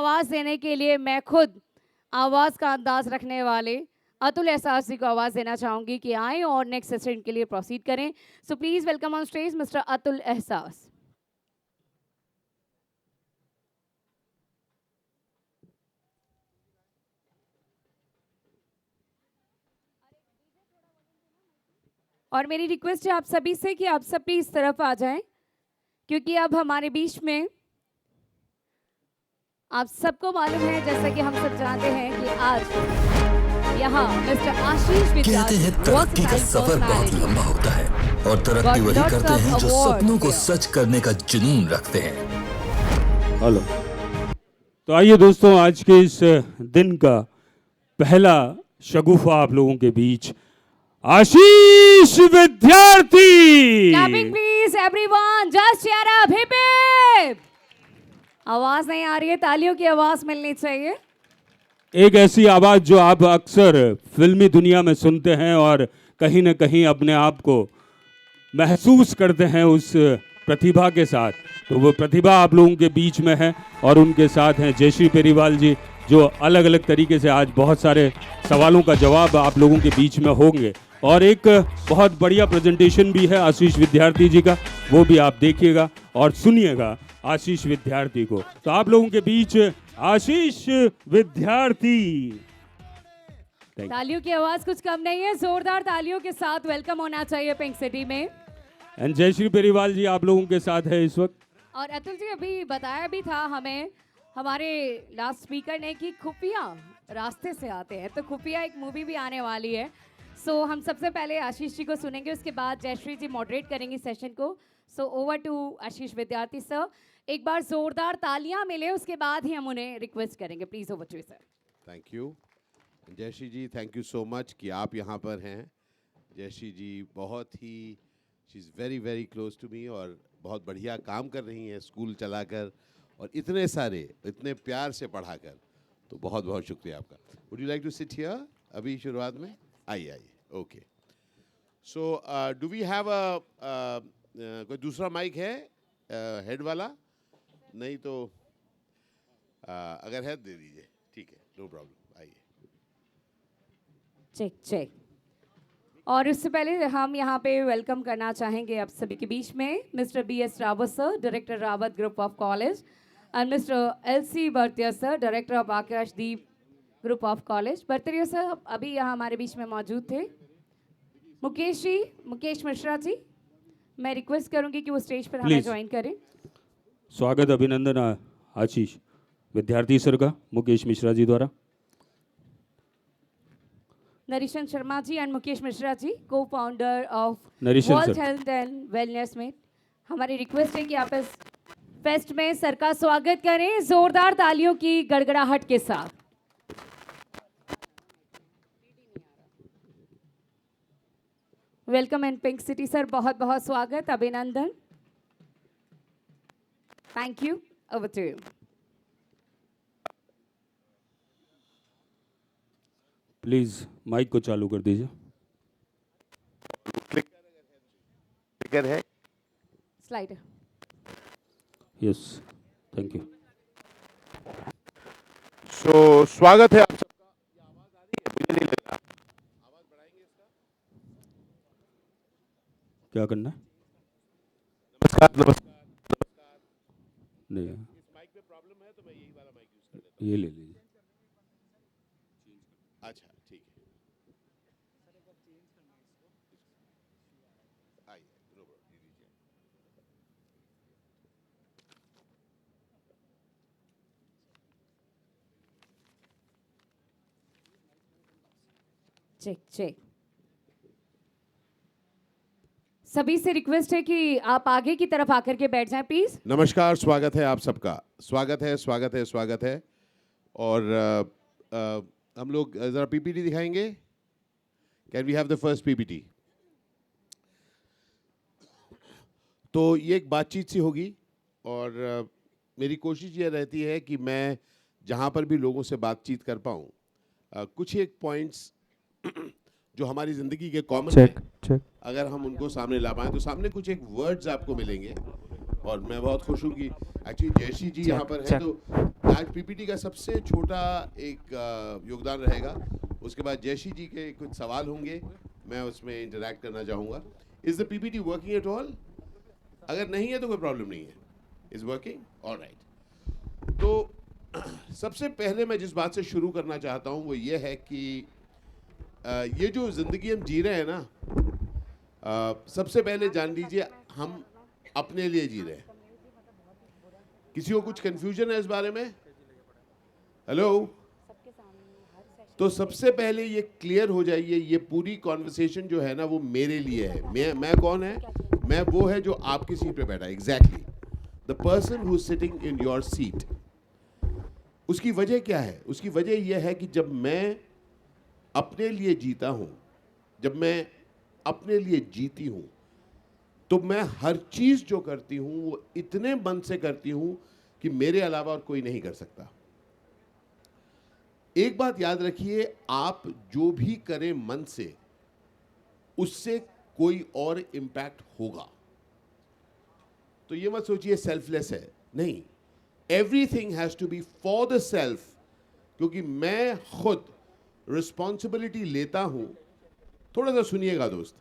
आवाज़ देने के लिए मैं खुद आवाज़ का अंदाज रखने वाले अतुल एहसास जी को आवाज़ देना चाहूँगी कि आएँ और नेक्स्ट सेशन के लिए प्रोसीड करें. So please welcome on stage mister Atul एहसास. और मेरी रिक्वेस्ट है आप सभी से कि आप सब भी इस तरफ आ जाएं, क्योंकि अब हमारे बीच में आप सबको मालूम है, जैसा कि हम सब जानते हैं कि आज यहाँ मिस्टर आशीष कहते हैं तरक्की का सफर बहुत लंबा होता है और तरक्की वही करते हैं जो सपनों को सच करने का जुनून रखते हैं. हेलो, तो आइए दोस्तों, आज के इस दिन का पहला शगुफा आप लोगों के बीच Ashish Vidyarthi. Clapping please everyone, just cheer up, hip hip. आवाज नहीं आ रही है, तालियों की आवाज मिलनी चाहिए. एक ऐसी आवाज जो आप अक्सर फिल्मी दुनिया में सुनते हैं और कहीं ना कहीं अपने आप को महसूस करते हैं उस प्रतिभा के साथ. तो वो प्रतिभा आप लोगों के बीच में है और उनके साथ हैं जयश्री पेरीवाल जी, जो अलग अलग तरीके से आज बहुत सारे सवालों का जवाब आप लोगों के बीच में होंगे. और एक बहुत बढ़िया प्रेजेंटेशन भी है आशीष विद्यार्थी जी का, वो भी आप देखिएगा और सुनिएगा आशीष विद्यार्थी को. तो आप लोगों के बीच आशीष विद्यार्थी. तालियों की आवाज कुछ कम नहीं है, जोरदार तालियों के साथ वेलकम होना चाहिए पिंक सिटी में. एंड जयश्री पेरीवाल जी आप लोगों के साथ है इस वक्त. और अतुल जी अभी बताया भी था हमें हमारे लास्ट स्पीकर ने कि खुफिया रास्ते से आते हैं, तो खुफिया एक मूवी भी आने वाली है. सो हम सबसे पहले आशीष जी को सुनेंगे, उसके बाद जयश्री जी मॉडरेट करेंगी सेशन को. सो ओवर टू आशीष विद्यार्थी सर. एक बार जोरदार तालियां मिले, उसके बाद ही हम उन्हें रिक्वेस्ट करेंगे. Please over to you sir. Thank you Jayashree ji, thank you so much कि आप यहाँ पर हैं. जयश्री जी बहुत ही she is very very close to me और बहुत बढ़िया काम कर रही हैं स्कूल चलाकर और इतने सारे इतने प्यार से पढ़ाकर. तो बहुत बहुत शुक्रिया आपका. Would you like to sit here अभी शुरुआत में? आइए आइए. Okay, so do we have a कोई दूसरा माइक है हेड वाला? नहीं तो अगर है दे दीजिए. ठीक है, नो प्रॉब्लम. आइए. Check check. और उससे पहले हम यहाँ पे वेलकम करना चाहेंगे आप सभी के बीच में mister BS Rawat sir, director Rawat group of college, and mister LC Bhartia sir, director of Akashdeep group of college. Bhartia sir अभी यहाँ हमारे बीच में मौजूद थे. मुकेश मिश्रा जी, मैं रिक्वेस्ट करूँगी कि वो स्टेज पर हमें ज्वाइन करें. स्वागत अभिनंदन आशीष विद्यार्थी सर का मुकेश मिश्रा जी द्वारा. Nourishan Sharma ji and Mukesh Mishra ji, co founder of nourishan world sir. Health and wellness में. हमारी रिक्वेस्ट है कि आप इस फेस्ट में सर का स्वागत करें जोरदार तालियों की गड़गड़ाहट के साथ. Welcome in pink city sir, बहुत बहुत स्वागत, अभिनंदन. Thank you. Over to you. Please mike को चालू कर दीजिए. क्लिकर है. Slider. Yes, thank you. So स्वागत है आप सबका. ये आवाज आ रही है? मुझे नहीं लग रहा. आवाज बढ़ाएंगे इसका. क्या करना है? नमस्कार नमस्कार नमस्कार. नहीं, इस माइक पे प्रॉब्लम है तो मैं यही वाला माइक यूज कर लेता ये ले लीजिए. हूं. अच्छा ठीक है. आइए, नो प्रॉब्लम. दीजिए. Check check. सभी से रिक्वेस्ट है कि आप आगे की तरफ आकर के बैठ जाएं प्लीज. नमस्कार, स्वागत है आप सबका. स्वागत है स्वागत है स्वागत है. और हम लोग ज़रा PPT दिखाएंगे. Can we have the first PPT? तो ये एक बातचीत सी होगी और मेरी कोशिश ये रहती है कि मैं जहाँ पर भी लोगों से बातचीत कर पाऊँ, कुछ एक पॉइंट्स जो हमारी ज़िंदगी के कॉमन हैं, अगर हम उनको सामने ला पाएँ. तो सामने कुछ एक वर्ड्स आपको मिलेंगे और मैं बहुत खुश हूँ कि एक्चुअली जयश्री जी यहाँ पर हैं. तो आज पीपीटी का सबसे छोटा एक योगदान रहेगा, उसके बाद जयश्री जी के कुछ सवाल होंगे, मैं उसमें इंटरैक्ट करना चाहूँगा। Is the PPT working at all? अगर नहीं है तो कोई प्रॉब्लम नहीं है। Is working? ऑलराइट। तो सबसे पहले मैं जिस बात से शुरू करना चाहता हूँ वो ये है कि ये जो ज़िंदगी हम जी रहे हैं ना, सबसे पहले जान लीजिए हम अपने लिए जी रहे हैं। किसी को कुछ कंफ्यूजन है इस बारे में? हेलो? तो सबसे पहले ये क्लियर हो जाइए, ये पूरी कॉन्वर्सेशन जो है ना वो मेरे लिए है। मैं कौन है? मैं वो है जो आपकी सीट पे बैठा है। Exactly the person who is sitting in your seat. उसकी वजह क्या है? उसकी वजह यह है कि जब मैं अपने लिए जीता हूं, जब मैं अपने लिए जीती हूं, तो मैं हर चीज जो करती हूं वो इतने मन से करती हूं कि मेरे अलावा और कोई नहीं कर सकता। एक बात याद रखिए, आप जो भी करें मन से, उससे कोई और इंपैक्ट होगा। तो ये मत सोचिए सेल्फलेस है, नहीं। Everything has to be for the self, क्योंकि मैं खुद रिस्पॉन्सिबिलिटी लेता हूं। थोड़ा सा सुनिएगा दोस्त,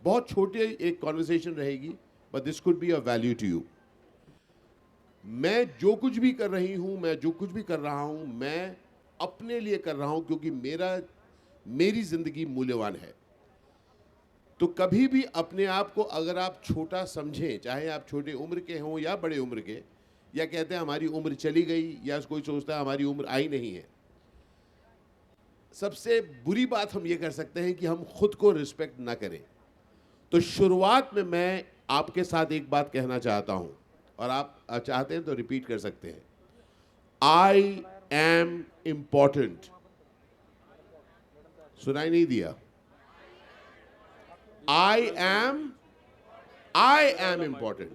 बहुत छोटे एक कॉन्वर्सेशन रहेगी, but this could be a value to you. मैं जो कुछ भी कर रही हूं, मैं जो कुछ भी कर रहा हूं, मैं अपने लिए कर रहा हूं, क्योंकि मेरी जिंदगी मूल्यवान है। तो कभी भी अपने आप को अगर आप छोटा समझें, चाहे आप छोटे उम्र के हों या बड़े उम्र के, या कहते हैं हमारी उम्र चली गई, या कोई सोचता है हमारी उम्र आई नहीं है, सबसे बुरी बात हम ये कर सकते हैं कि हम खुद को रिस्पेक्ट ना करें। तो शुरुआत में मैं आपके साथ एक बात कहना चाहता हूं, और आप चाहते हैं तो रिपीट कर सकते हैं। I am important. सुनाई नहीं दिया? I am important.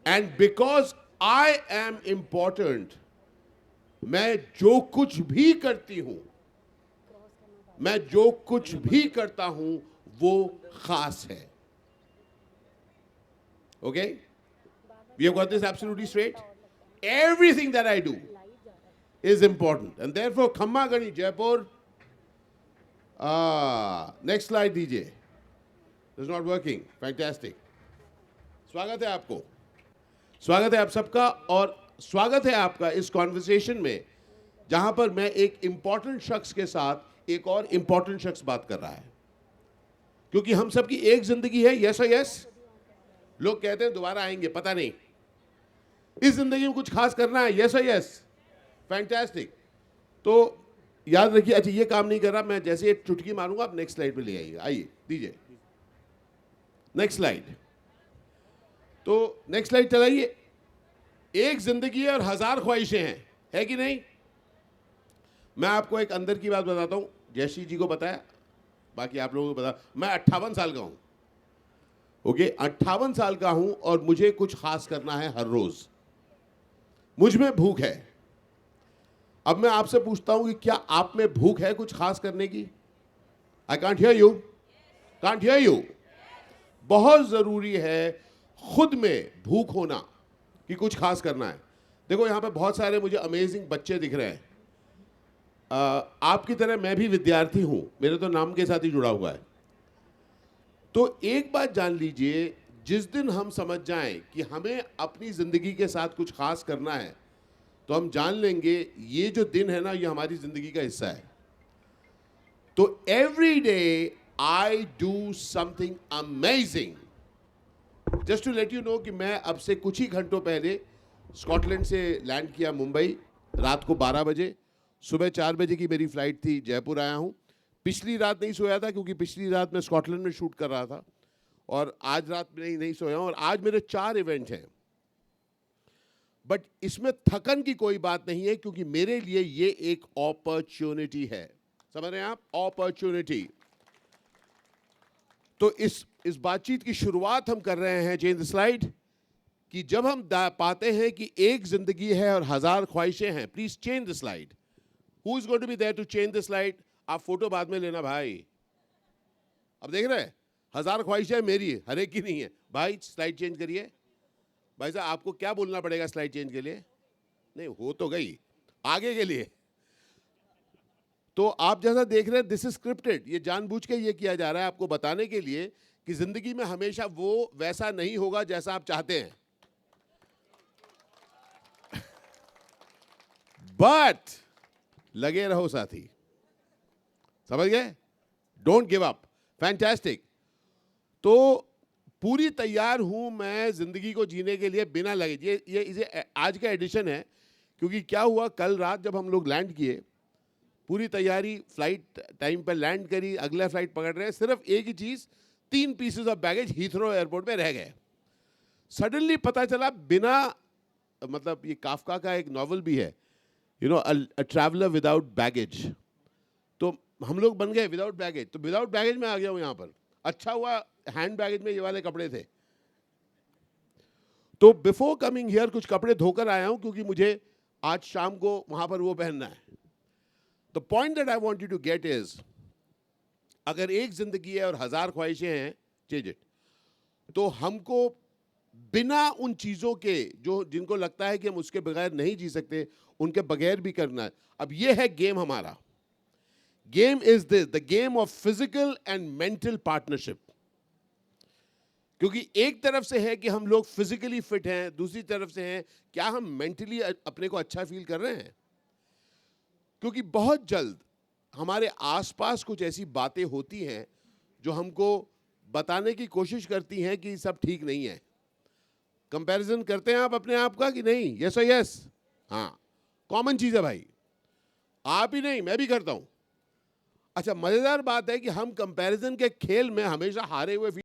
And because I am important, मैं जो कुछ भी करती हूं, मैं जो कुछ भी करता हूं, वो खास है। Okay? We have got this absolutely straight. Everything that I do is important. And therefore, Khamma Gani Jaipur. Next slide दीजिए। It's not working. फैंटास्टिक। स्वागत है आपको, स्वागत है आप सबका, और स्वागत है आपका इस कॉन्वर्सेशन में जहां पर मैं एक इंपॉर्टेंट शख्स के साथ एक और इंपॉर्टेंट शख्स बात कर रहा है, क्योंकि हम सबकी एक जिंदगी है। यस और यस? लोग कहते हैं दोबारा आएंगे, पता नहीं। इस जिंदगी में कुछ खास करना है। यस और यस? फैंटास्टिक। तो याद रखिए, अच्छा ये काम नहीं कर रहा, मैं जैसे एक चुटकी मारूंगा आप नेक्स्ट स्लाइड पे ले आइएगा। आइए दीजिए नेक्स्ट स्लाइड। तो नेक्स्ट स्लाइड चलाइए। एक जिंदगी है और 1000 ख्वाहिशें हैं, है कि नहीं? मैं आपको एक अंदर की बात बताता हूं, जयश्री जी को बताया, बाकी आप लोगों को बता। मैं 58 साल का हूं। ओके, 58 साल का हूं और मुझे कुछ खास करना है हर रोज। मुझ में भूख है। अब मैं आपसे पूछता हूं कि क्या आप में भूख है कुछ खास करने की? I can't hear you, can't hear you. बहुत जरूरी है खुद में भूख होना कि कुछ खास करना है। देखो यहां पे बहुत सारे मुझे अमेजिंग बच्चे दिख रहे हैं। आपकी तरह मैं भी विद्यार्थी हूं, मेरे तो नाम के साथ ही जुड़ा हुआ है। तो एक बात जान लीजिए, जिस दिन हम समझ जाएं कि हमें अपनी जिंदगी के साथ कुछ खास करना है, तो हम जान लेंगे ये जो दिन है ना, ये हमारी जिंदगी का हिस्सा है। तो every day I do something amazing. Just to let you know कि मैं अब से कुछ ही घंटों पहले स्कॉटलैंड से लैंड किया मुंबई, रात को 12 बजे। सुबह 4 बजे की मेरी फ्लाइट थी, जयपुर आया हूं। पिछली रात नहीं सोया था, क्योंकि पिछली रात मैं स्कॉटलैंड में शूट कर रहा था, और आज रात में नहीं सोया हूं। और आज मेरे 4 इवेंट हैं, बट इसमें थकन की कोई बात नहीं है, क्योंकि मेरे लिए ये एक अपॉर्चुनिटी है। समझ रहे हैं आप? अपॉर्चुनिटी। तो इस बातचीत की शुरुआत हम कर रहे हैं, चेंज द स्लाइड, कि जब हम पाते हैं कि एक जिंदगी है और 1000 ख्वाहिशें हैं। Please change the slide. Who is going to be there to change the slide? आप फोटो बाद में लेना भाई। अब देख रहे हैं, 1000 ख्वाहिशें मेरी है, हर एक की नहीं है। भाई स्लाइड चेंज करिए। भाई साहब आपको क्या बोलना पड़ेगा स्लाइड चेंज के लिए? नहीं हो तो गई, आगे के लिए। तो आप जैसा देख रहे हैं, दिस इज स्क्रिप्टेड, ये जानबूझ के ये किया जा रहा है आपको बताने के लिए कि जिंदगी में हमेशा वो वैसा नहीं होगा जैसा आप चाहते हैं। बट लगे रहो साथी, समझ गए? Don't give up. फैंटास्टिक। तो पूरी तैयार हूं मैं जिंदगी को जीने के लिए बिना लगे। ये इसे आज का एडिशन है, क्योंकि क्या हुआ कल रात जब हम लोग लैंड किए, पूरी तैयारी, फ्लाइट टाइम पर लैंड करी, अगला फ्लाइट पकड़ रहे हैं, सिर्फ एक ही चीज, 3 pieces of baggage Heathrow airport पे रह गए। सडनली पता चला बिना, मतलब ये काफका का एक नॉवल भी है, you know, a traveller without baggage. तो हम लोग बन गए विदाउट बैगेज। तो विदाउट बैगेज में आ गया हूं यहां पर। अच्छा हुआ हैंड बैगेज में ये वाले कपड़े थे। तो बिफोर कमिंग हियर कुछ कपड़े धोकर आया हूं, क्योंकि मुझे आज शाम को वहां पर वो पहनना है। The point that I want you to get is, अगर एक जिंदगी है और 1000 ख्वाहिशें हैं, चेंज इट। तो हमको बिना उन चीजों के जो जिनको लगता है कि हम उसके बगैर नहीं जी सकते, उनके बगैर भी करना है। अब ये है गेम हमारा। Game is this, the game of physical and mental partnership. क्योंकि एक तरफ से है कि हम लोग फिजिकली फिट हैं, दूसरी तरफ से है क्या हम मेंटली अपने को अच्छा फील कर रहे हैं। क्योंकि बहुत जल्द हमारे आसपास कुछ ऐसी बातें होती हैं जो हमको बताने की कोशिश करती हैं कि सब ठीक नहीं है। कंपैरिजन करते हैं आप अपने आप का कि नहीं? यस और यस? हाँ, कॉमन चीज है भाई, आप ही नहीं मैं भी करता हूं। अच्छा, मजेदार बात है कि हम कंपैरिजन के खेल में हमेशा हारे हुए